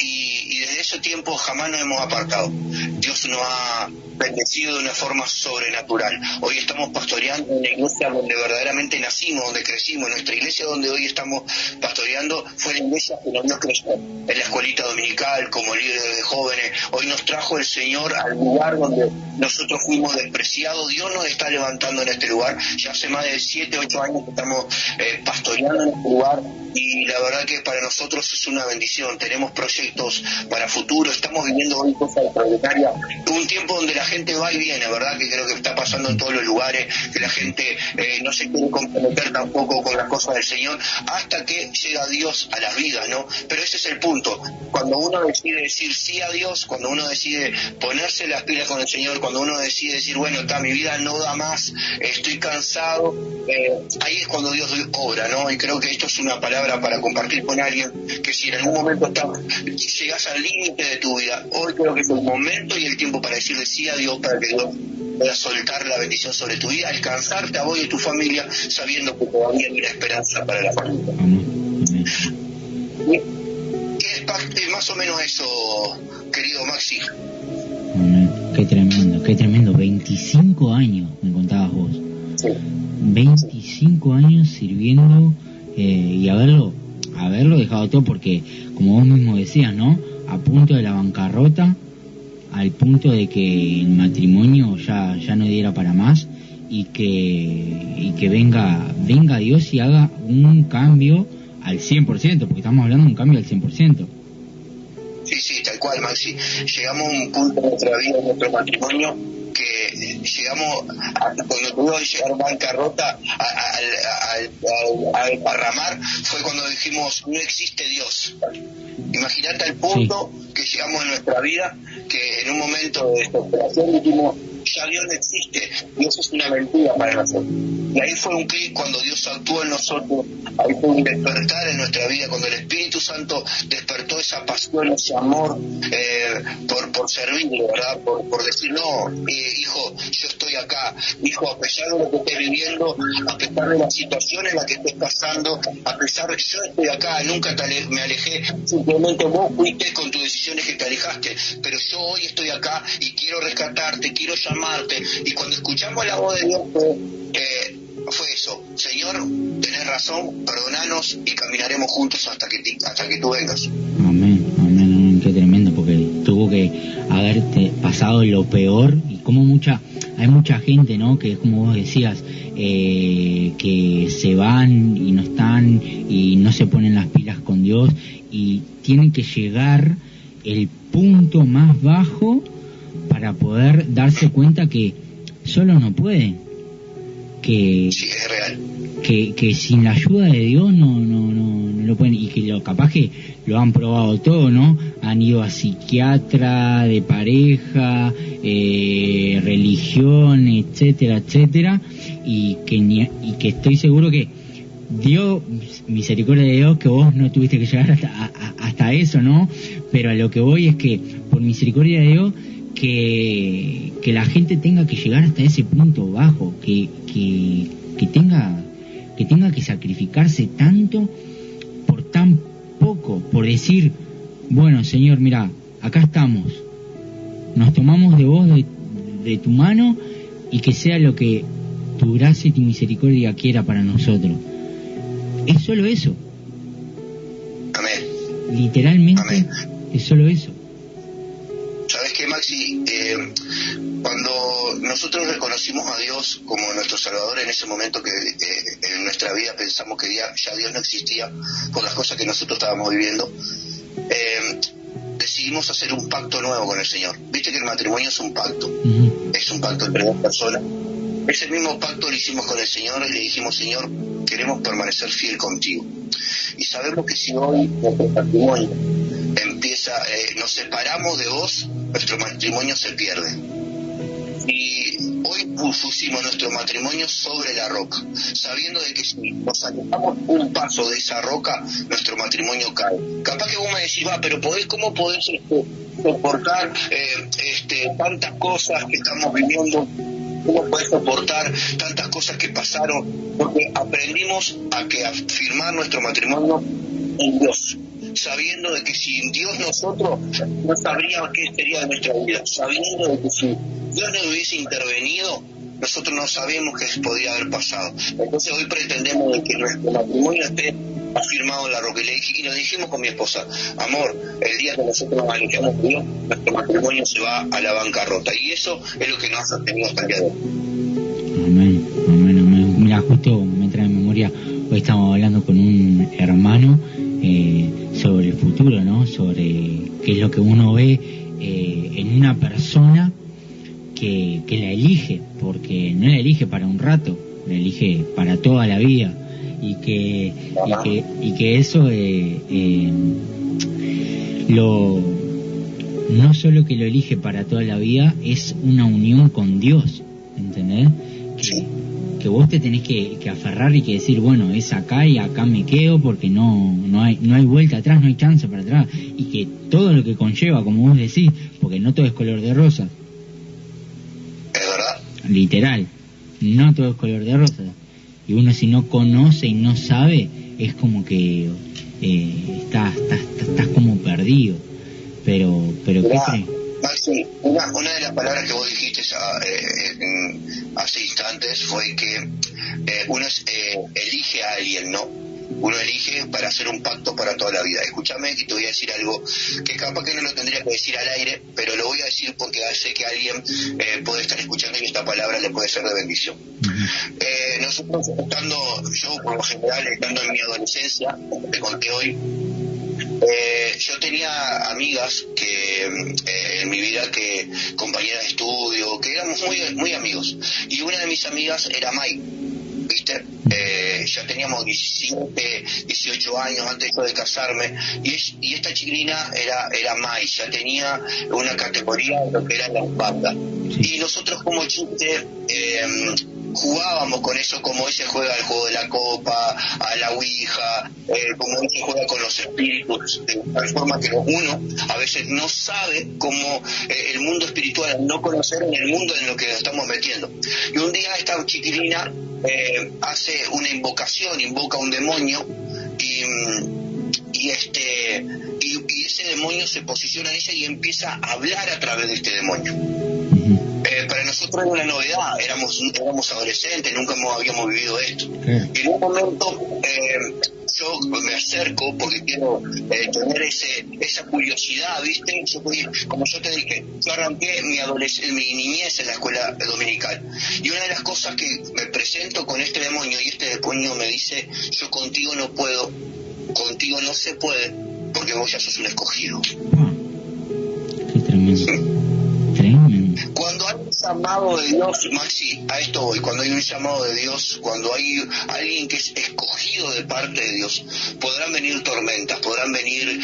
y desde ese tiempo jamás nos hemos apartado. Dios nos ha bendecido de una forma sobrenatural. Hoy estamos pastoreando en la iglesia donde verdaderamente nacimos, donde crecimos. Nuestra iglesia donde hoy estamos pastoreando fue la iglesia que nos vio crecer en la escuelita dominical, como líderes de jóvenes. Hoy nos trajo el Señor al lugar donde nosotros fuimos despreciados. Dios nos está levantando en este lugar. Ya hace más de 7, 8 años que estamos pastoreando en este lugar, y la verdad que para nosotros es una bendición. Tenemos proyectos para futuro, estamos viviendo hoy cosas extraordinarias. Un tiempo donde la gente va y viene, ¿verdad? Que creo que está pasando en todos los lugares, que la gente no se quiere comprometer tampoco con las cosas del Señor, hasta que llega Dios a las vidas, ¿no? Pero ese es el punto. Cuando uno decide decir sí a Dios, cuando uno decide ponerse las pilas con el Señor, cuando uno decide decir, bueno, mi vida no da más, estoy cansado, ahí es cuando Dios obra, ¿no? Y creo que esto es una palabra para compartir con alguien, que si en algún momento llegas al límite de tu vida, hoy creo que es el momento y el tiempo para decirle sí a Dios, para que Dios pueda soltar la bendición sobre tu vida, alcanzarte a vos y a tu familia, sabiendo que todavía hay una esperanza para la familia. Es más o menos eso, querido Maxi. Qué tremendo. 25 años, me contabas vos. Sí. 25 años sirviendo, y haberlo dejado todo, porque como vos mismo decías, ¿no? A punto de la bancarrota, al punto de que el matrimonio ya no diera para más, y que venga Dios y haga un cambio al 100%, porque estamos hablando de un cambio al 100%. Sí, tal cual, Maxi. Llegamos a un punto de nuestra vida, en nuestro matrimonio, que llegamos cuando tuvimos que llegar a bancarrota, al parramar, fue cuando dijimos, no existe Dios. Imagínate al punto que llegamos en nuestra vida, que en un momento de desesperación dijimos, ya Dios no existe, Dios es una mentira para nosotros. Y ahí fue un clic cuando Dios actuó en nosotros, ahí fue un despertar en nuestra vida, cuando el Espíritu Santo despertó esa pasión, ese amor por servirle, ¿verdad? Por decir, no, hijo, yo estoy acá, hijo, a pesar de lo que estés viviendo, a pesar de la situación en la que estés pasando, a pesar de que yo estoy acá, nunca me alejé, simplemente vos fuiste con tus decisiones que te alejaste, pero yo hoy estoy acá y quiero rescatarte, quiero llamarte. Y cuando escuchamos la voz de Dios fue eso, Señor, tenés razón, perdonanos y caminaremos juntos hasta que tú vengas. Amén, qué tremendo, porque tuvo que haberte pasado lo peor, y como hay mucha gente, ¿no? Que es como vos decías, que se van y no están y no se ponen las pilas con Dios, y tienen que llegar el punto más bajo para poder darse cuenta que solo no pueden, que sí, es real, que sin la ayuda de Dios no lo pueden, y que capaz que lo han probado todo, ¿no? Han ido a psiquiatra, de pareja, religión, etcétera, y que estoy seguro que Dios, misericordia de Dios, que vos no tuviste que llegar hasta eso, ¿no? Pero a lo que voy es que por misericordia de Dios, que la gente tenga que llegar hasta ese punto bajo, que tenga que sacrificarse tanto por tan poco, por decir, bueno, Señor, mira, acá estamos, nos tomamos de vos, de tu mano, y que sea lo que tu gracia y tu misericordia quiera para nosotros. Es solo eso. Amén. Literalmente. Amén. Es solo eso. ¿Sabes qué, Maxi? Cuando nosotros reconocimos a Dios como nuestro Salvador, en ese momento que en nuestra vida pensamos que ya Dios no existía por las cosas que nosotros estábamos viviendo, decidimos decidimos hacer un pacto nuevo con el Señor. Viste que el matrimonio es un pacto, es un pacto entre dos personas. Ese mismo pacto lo hicimos con el Señor y le dijimos: Señor, queremos permanecer fiel contigo. Y sabemos que si hoy nuestro matrimonio empieza, nos separamos de vos, nuestro matrimonio se pierde. Y hoy pusimos nuestro matrimonio sobre la roca, sabiendo de que si nos alejamos un paso de esa roca, nuestro matrimonio cae. Capaz que vos me decís: pero ¿cómo podés soportar tantas cosas que estamos viviendo? ¿Cómo podés soportar tantas cosas que pasaron? Porque aprendimos a afirmar nuestro matrimonio en Dios, sabiendo de que sin Dios nosotros no sabríamos qué sería de nuestra vida, sabiendo de que si Dios no hubiese intervenido, nosotros no sabemos qué podría haber pasado. Entonces hoy pretendemos de que nuestro matrimonio esté afirmado en la roca. Y nos dijimos con mi esposa: amor, el día que nosotros nos alejamos de Dios, nuestro matrimonio se va a la bancarrota. Y eso es lo que nos ha sostenido hasta el día de hoy. Amén, amén, amén. Mira, justo me trae en memoria, hoy estamos hablando con un hermano sobre el futuro, ¿no? Sobre qué es lo que uno ve en una persona que la elige, porque no la elige para un rato, la elige para toda la vida. Y que eso no solo que lo elige para toda la vida, es una unión con Dios, ¿entendés? Que vos te tenés que aferrar y que decir: bueno, es acá y acá me quedo, porque no hay vuelta atrás, no hay chance para atrás, y que todo lo que conlleva, como vos decís, porque no todo es color de rosa. ¿Es verdad? Literal, no todo es color de rosa. Y uno, si no conoce y no sabe, es como que estás como perdido. Pero ¿qué crees? Maxi, una de las palabras que vos dijiste hace instantes fue que uno elige a alguien, ¿no? Uno elige para hacer un pacto para toda la vida. Escúchame, que te voy a decir algo que capaz que no lo tendría que decir al aire, pero lo voy a decir porque sé que alguien puede estar escuchando y esta palabra le puede ser de bendición. Nosotros yo por lo general, estando en mi adolescencia, como te conté hoy, yo tenía amigas que en mi vida, que compañeras de estudio, que éramos muy, muy amigos, y una de mis amigas era Mai, ¿viste? Ya teníamos 17, 18 años antes de casarme, y esta chiquilina era Mai, ya tenía una categoría de lo que era la banda, y nosotros como chiste jugábamos con eso, como ella juega al juego de la copa, a la ouija, como ella juega con los espíritus, de tal forma que uno a veces no sabe cómo el mundo espiritual, al no conocer en el mundo en lo que nos estamos metiendo. Y un día esta chiquilina hace una invocación, invoca a un demonio, y ese demonio se posiciona en ella y empieza a hablar a través de este demonio. Para nosotros era una novedad, éramos adolescentes, nunca habíamos vivido esto. Y en un momento yo me acerco porque quiero tener esa curiosidad, ¿viste? Como yo te dije, yo arranqué mi niñez en la escuela dominical. Y una de las cosas que me presento con este demonio, y este demonio me dice: yo contigo no puedo, contigo no se puede, porque vos ya sos un escogido. Qué tremendo. ¿Sí? Tremendo. Cuando hay un llamado de Dios, Maxi, a esto voy, cuando hay un llamado de Dios, cuando hay alguien que es escogido de parte de Dios, podrán venir tormentas, podrán venir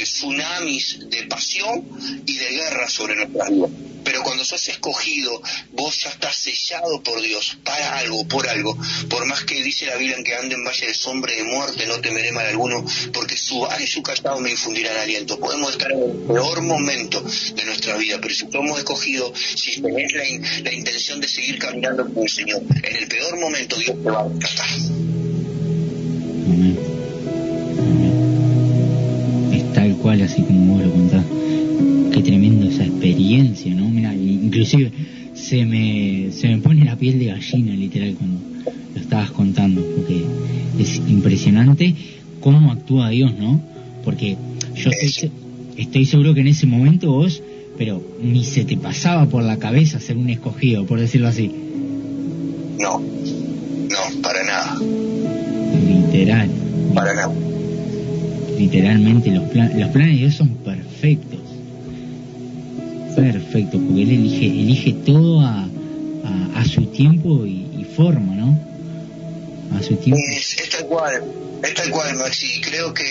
tsunamis de pasión y de guerra sobre nuestras vidas. Pero cuando sos escogido, vos ya estás sellado por Dios, para algo, por más que dice la Biblia que ande en valle de sombra y de muerte, no temeré mal alguno, porque su vara y su callado me infundirán aliento. Podemos estar en el peor momento de nuestra vida, pero si somos escogidos, si tenés la intención de seguir caminando con el Señor, en el peor momento Dios te va a rescatar. Amén. Es tal cual, así como vos lo contás. Qué tremendo esa experiencia, ¿no? Mira, inclusive se me pone la piel de gallina, literal, cuando lo estabas contando, porque es impresionante cómo actúa Dios, ¿no? Porque yo estoy seguro que en ese momento vos, pero ni se te pasaba por la cabeza ser un escogido, por decirlo así. No, para nada. Literal. Para nada. Literalmente los planes de Dios son perfectos. Perfecto, porque él elige todo a su tiempo y forma, ¿no? A su tiempo. Es tal cual, Maxi. Creo que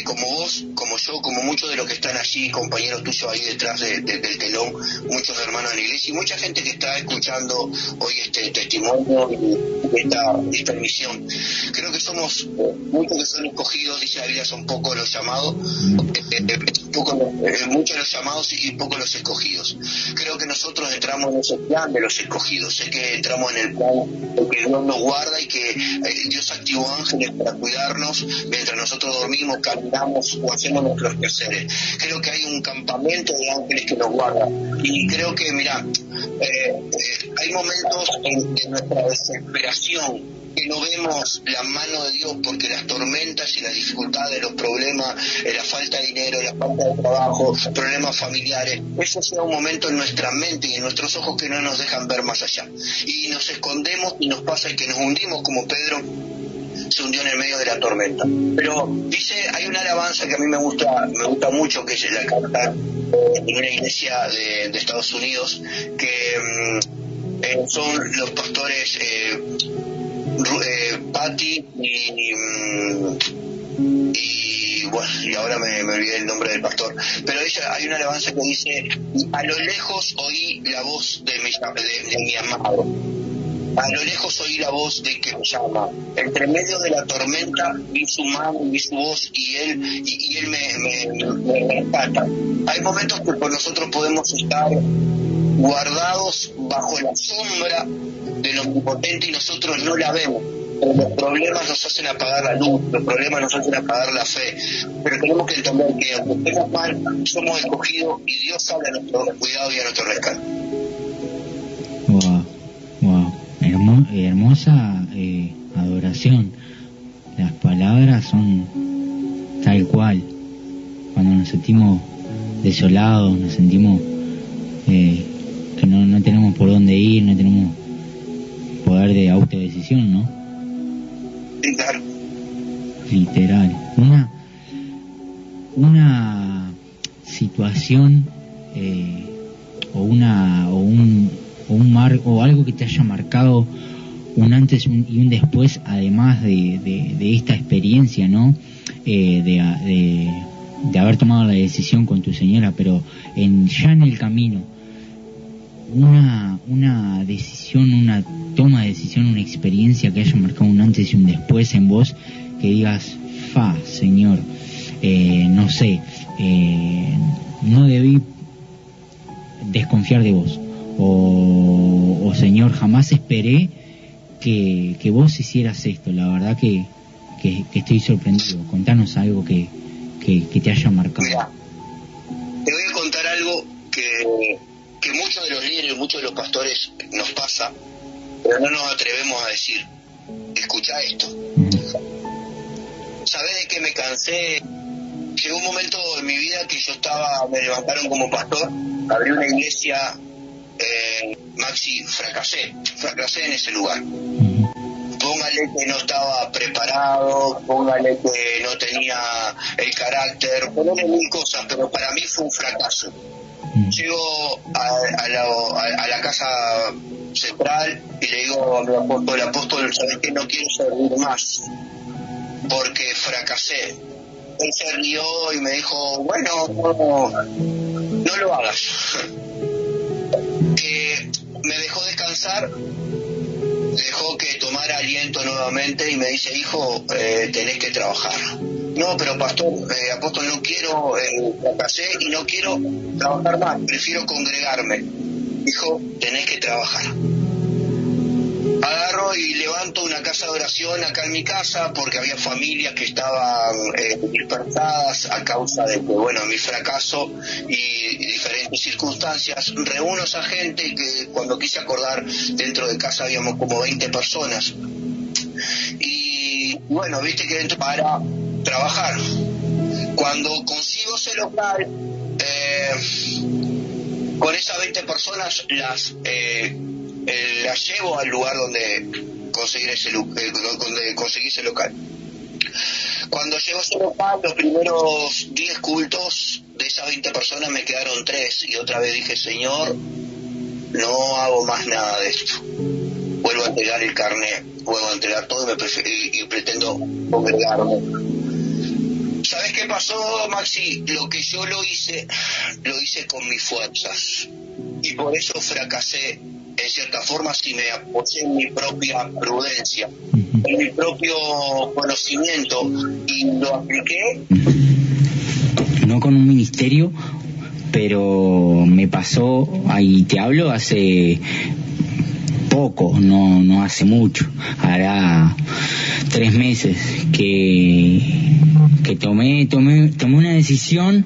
como vos, como yo, como muchos de los que están allí, compañeros tuyos ahí detrás del telón, muchos hermanos de la iglesia y mucha gente que está escuchando hoy este testimonio y esta emisión, creo que somos muchos que son escogidos, dice la Biblia, son pocos los llamados, muchos los llamados y pocos los escogidos. Creo que nosotros entramos en ese plan de los escogidos. Sé que entramos en el plan de que Dios nos guarda y que Dios activó ángeles para cuidarnos mientras nosotros dormimos, caminamos o hacemos nuestros quehaceres. Creo que hay un campamento de ángeles que nos guarda. Y creo que, mira, hay momentos en nuestra desesperación que no vemos la mano de Dios porque las tormentas y las dificultades, los problemas, la falta de dinero, la falta de trabajo, problemas familiares, eso sea un momento en nuestra mente y en nuestros ojos que no nos dejan ver más allá. Y nos escondemos y nos pasa que nos hundimos como Pedro se hundió en el medio de la tormenta. Pero dice, hay una alabanza que a mí me gusta mucho, que es la canta en una iglesia de Estados Unidos, que son los pastores Patty y bueno, y ahora me olvidé el nombre del pastor, pero hay una alabanza que dice: a lo lejos oí la voz de mi amado, a lo lejos oí la voz de que me llama, entre medio de la tormenta vi su mano, vi su voz y él me rescata. Hay momentos que por nosotros podemos estar guardados bajo la sombra del omnipotente y nosotros no la vemos. Los problemas nos hacen apagar la luz, los problemas nos hacen apagar la fe, pero tenemos que entender que aunque estemos mal, somos escogidos y Dios sale a nuestro cuidado y a nuestro rescate. Wow, hermosa adoración. Las palabras son tal cual. Cuando nos sentimos desolados, nos sentimos que no tenemos por dónde ir, no tenemos poder de autodecisión, ¿no? Literal. Una situación o un marco o algo que te haya marcado un antes y un después, además de esta experiencia, ¿no? De haber tomado la decisión con tu señora, pero ya en el camino, una decisión, una toma de decisión, una experiencia que haya marcado un antes y un después en vos, que digas: Señor, no sé, no debí desconfiar de vos, o Señor, jamás esperé que vos hicieras esto. La verdad que estoy sorprendido. Contanos algo que te haya marcado. Mira, te voy a contar algo que muchos de los líderes, muchos de los pastores nos pasa, pero no nos atrevemos a decir. Escucha esto. ¿Sabés de qué me cansé? Llegó un momento en mi vida que me levantaron como pastor, abrí una iglesia, Maxi, fracasé en ese lugar. Póngale que no estaba preparado, póngale que no tenía el carácter, póngale mil cosas, pero para mí fue un fracaso. Llego a la casa central y le digo a mi apóstol, ¿sabes qué? No quiero servir más porque fracasé. Él se rió y me dijo: bueno, no lo hagas. Me dejó descansar, dejó que tomara aliento nuevamente y me dice: hijo, tenés que trabajar. No, pero apóstol, no quiero, fracasé y no quiero trabajar más, prefiero congregarme. Dijo: tenés que trabajar. Agarro y levanto una casa de oración acá en mi casa porque había familias que estaban dispersadas a causa de mi fracaso y diferentes circunstancias. Reúno a esa gente que cuando quise acordar, dentro de casa habíamos como 20 personas. Y bueno, viste que dentro para trabajar. Cuando consigo ese local, con esas 20 personas las llevo al lugar donde conseguí ese local. Cuando llego a ese local, los primeros 10 cultos de de esas 20 personas me quedaron 3 y otra vez dije, Señor, no hago más nada de esto. Vuelvo a entregar el carnet, vuelvo a entregar todo y pretendo congregarme. ¿Sabes qué pasó, Maxi? Lo que yo lo hice con mis fuerzas. Y por eso fracasé, en cierta forma, si me apoyé en mi propia prudencia, en mi propio conocimiento, y lo apliqué. No con un ministerio, pero me pasó, ahí te hablo, hace poco, no hace mucho, hará 3 meses que tomé una decisión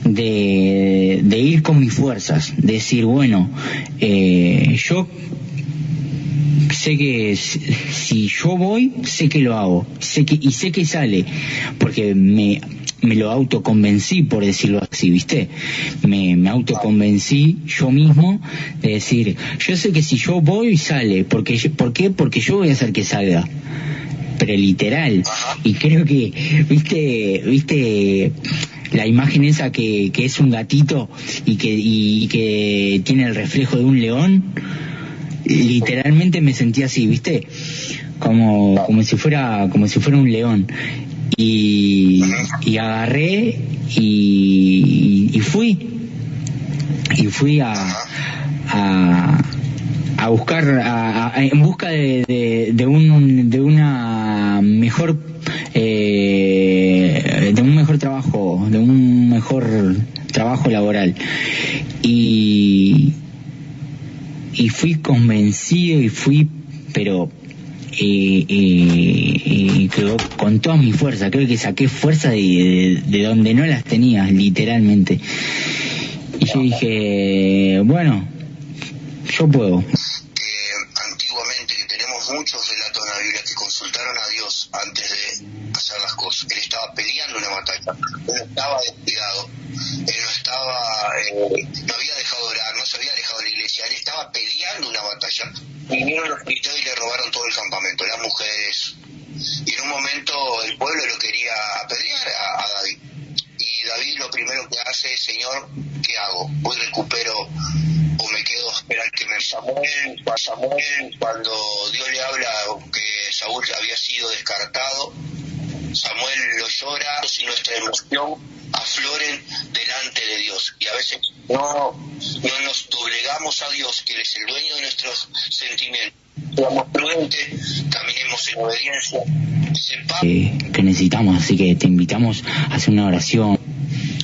de ir con mis fuerzas, decir, bueno, yo sé que si yo voy, sé que lo hago, sé que sale, porque me lo autoconvencí, por decirlo así, ¿viste? Me autoconvencí yo mismo de decir, yo sé que si yo voy, sale. ¿Por qué? Porque yo voy a hacer que salga. Pero literal. Y creo que, ¿viste la imagen esa que es un gatito y que tiene el reflejo de un león? Literalmente me sentí así, ¿viste? Como si fuera un león. Y agarré y fui a buscar en busca de una mejor de un mejor trabajo laboral, y fui convencido y fui, pero creo con toda mi fuerza, creo que saqué fuerza de donde no las tenía, literalmente. Y yo dije, bueno, yo puedo. Antiguamente, que tenemos muchos relatos en la Biblia que consultaron a Dios antes de hacer las cosas. Él estaba peleando una batalla, él no estaba descuidado, él no estaba, no había dejado de orar, no se había alejado de la iglesia, él estaba peleando una batalla. Vinieron los filisteos y le robaron todo el campamento, las mujeres, y en un momento el pueblo lo quería apedrear a David, y David lo primero que hace es, Señor, ¿qué hago? ¿Voy recupero o me quedo a esperar que me... Samuel, cuando Dios le habla que Saúl había sido descartado, Samuel lo llora, y nuestra emoción afloren delante de Dios, y a veces no nos doblegamos a Dios, que Él es el dueño de nuestros sentimientos. Seamos prudentes, caminemos en obediencia, que necesitamos, así que te invitamos a hacer una oración.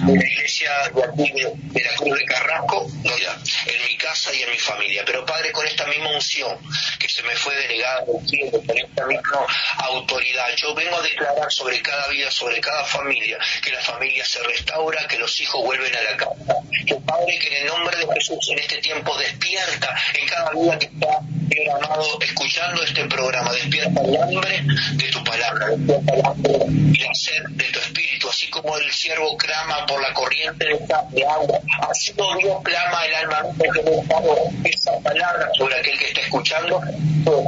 De la iglesia de aquí de la Cruz de Carrasco, en mi casa y en mi familia. Pero Padre, con esta misma unción que se me fue delegada del cielo, con esta misma autoridad, yo vengo a declarar sobre cada vida, sobre cada familia, que la familia se restaura, que los hijos vuelven a la casa. Que Padre, que en el nombre de Jesús en este tiempo despierta en cada vida que está amado escuchando este programa, despierta el hambre de tu palabra, despierta el hambre y la sed de tu espíritu, así como el siervo clama por la corriente de agua, así como Dios clama el alma de esa palabra sobre aquel que está escuchando,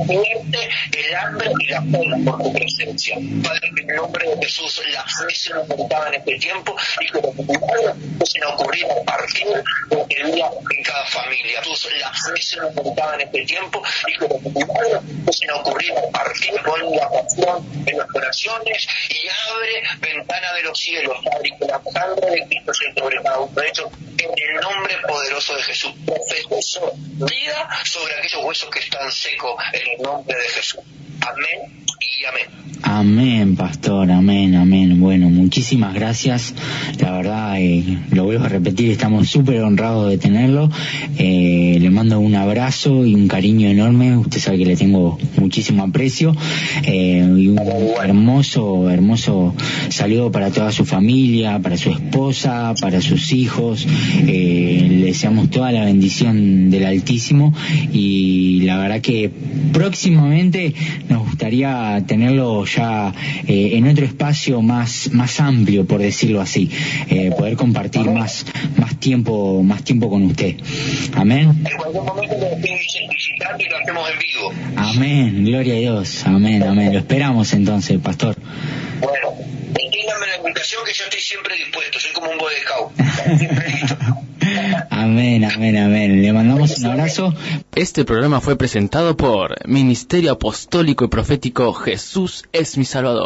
despierte el hambre y la sed por tu presencia. Padre, que en el nombre de Jesús la fe se nos aumentaba en este tiempo y que los milagros se nos ocurrían a partir de que día en cada familia. Jesús, la fe se nos aumentaba en este tiempo y que los milagros se nos ocurrían a partir con la pasión en los corazones, y abre ventana de los cielos, Padre, y que la sangre de Cristo se sobre cada uno de ellos, en el nombre poderoso de Jesús. Profetizo vida sobre aquellos huesos que están secos, en el nombre de Jesús. Amén y amén. Amén, pastor, amén. Bueno, muchísimas gracias. La verdad, lo vuelvo a repetir, estamos súper honrados de tenerlo. Le mando un abrazo y un cariño enorme. Usted sabe que le tengo muchísimo aprecio. Y un hermoso saludo para toda su familia, para su esposa, para sus hijos. Le deseamos toda la bendición del Altísimo, y la verdad que próximamente nos gustaría tenerlo ya en otro espacio más amplio, por decirlo así, poder compartir más tiempo con usted. Amén. En cualquier momento lo estoy visitando y lo hacemos en vivo. Amén, gloria a Dios, amén. Lo esperamos entonces, pastor. Bueno, entiéndame la invitación, que yo estoy siempre dispuesto, soy como un boy scout. Amén, amén, amén. Le mandamos un abrazo. Este programa fue presentado por Ministerio Apostólico y Profético Jesús es mi Salvador.